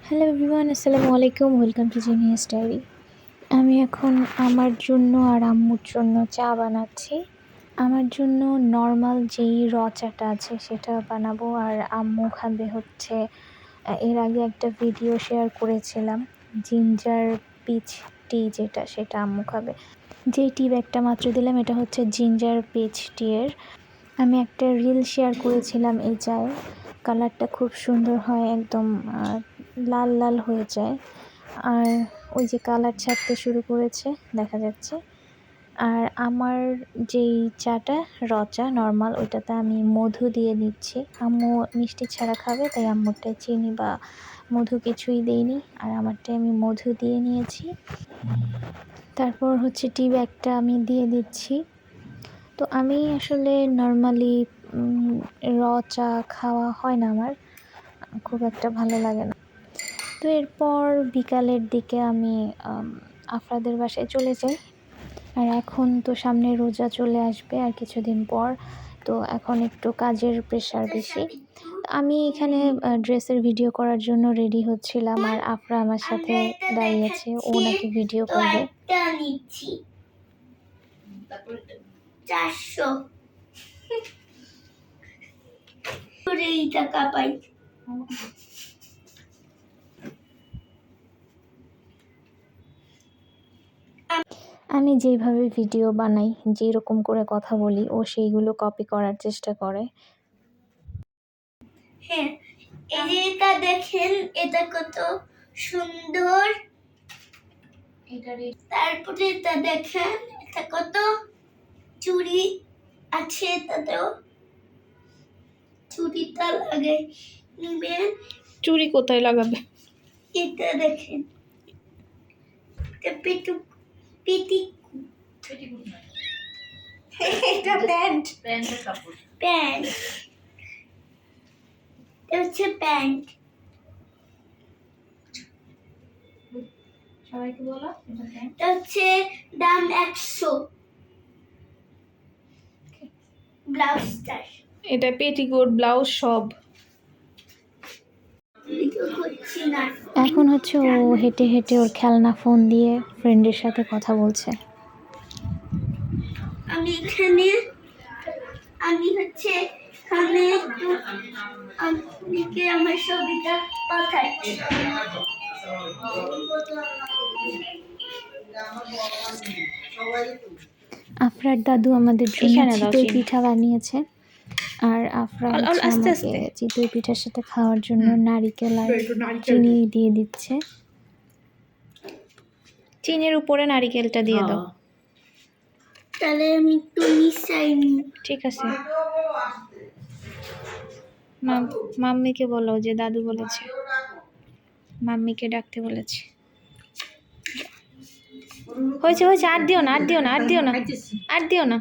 Hello everyone, আসসালামু আলাইকুম। Welcome to genius diary. আমি এখন আমার জন্য আর আম্মুর জন্য চা বানাচ্ছি। আমার জন্য নর্মাল যেই চাটা আছে সেটা বানাবো, আর আম্মু খাবে হচ্ছে এর আগে একটা ভিডিও শেয়ার করেছিলাম জিঞ্জার পিচ টি, সেটা আম্মু খাবে। যেই টি ব্যাগটা মাত্র দিলাম এটা হচ্ছে জিঞ্জার পিচ টি এর। আমি একটা রিল শেয়ার করেছিলাম এই চায়ের। কালারটা খুব সুন্দর হয়, একদম লাল লাল হয়ে যায়। আর ওই যে কালার ছাড়তে শুরু করেছে দেখা যাচ্ছে। আর আমার যেই চাটা চা নর্মাল, ওইটাতে আমি মধু দিয়ে নিচ্ছি। আম্মু মিষ্টি ছাড়া খাবে, তাই আম্মুরটায় চিনি বা মধু কিছুই দেইনি, আর আমারটায় আমি মধু দিয়ে নিয়েছি। তারপর হচ্ছে টি ব্যাগটা আমি দিয়ে দিচ্ছি। তো আমি আসলে নর্মালি চা খাওয়া হয় না, আমার খুব একটা ভালো লাগে না। তো এরপর বিকালের দিকে আমি আফরাদের বাসায় চলে যাই। আর এখন তো সামনে রোজা চলে আসবে আর কিছুদিন পর, তো এখন একটু কাজের প্রেশার বেশি। আমি এখানে ড্রেসের ভিডিও করার জন্য রেডি হচ্ছিলাম, আর আফরা আমার সাথে দাঁড়িয়েছে, ও নাকি ভিডিও করবে। 400 টাকা পাই। আমি যেইভাবে ভিডিও বানাই, যেরকম করে কথা বলি, ও সেইগুলো কপি করার চেষ্টা করে। হ্যাঁ, এই যে এটা দেখেন, এটা কত সুন্দর। তারপরে এটা দেখেন, এটা কত চুড়ি আছে, এটাতেও চুড়িটা লাগে নিবেন। চুড়ি কোথায় লাগাবে? এটা দেখেন, এটা এটা প্যান্ট, প্যান্টের কাপড়, প্যান্ট, এটা হচ্ছে প্যান্ট। সবাইকে বলো এটা হচ্ছে দাম 100। ব্লাউজটা, এটা পেটিকোট, ব্লাউজ সব। এখন হচ্ছে ও হেঁটে হেঁটে ওর খেলনা ফোন দিয়ে ফ্রেন্ডের সাথে কথা বলছে। আমি হচ্ছে এখানে একটু আপনাকে আমার ছবিটা পাঠাচ্ছি। আফরার দাদু আমাদের জন্য চিতই পিঠা বানিয়েছে, আর আফরা হচ্ছে আমাকে চিতই পিঠার সাথে খাওয়ার জন্য নারিকেল আর চিনি দিয়ে দিচ্ছে। চিনির উপরে নারিকেলটা দিয়ে দাও। তাহলে আমি একটু মিশাই নি। ঠিক আছে, মাম্মিকে বলো যে দাদু বলেছে, মাম্মিকে ডাকতে বলেছে। হয়েছে হয়েছে, আর দিও না, আর দিও না, আর দিও না, আর দিও না।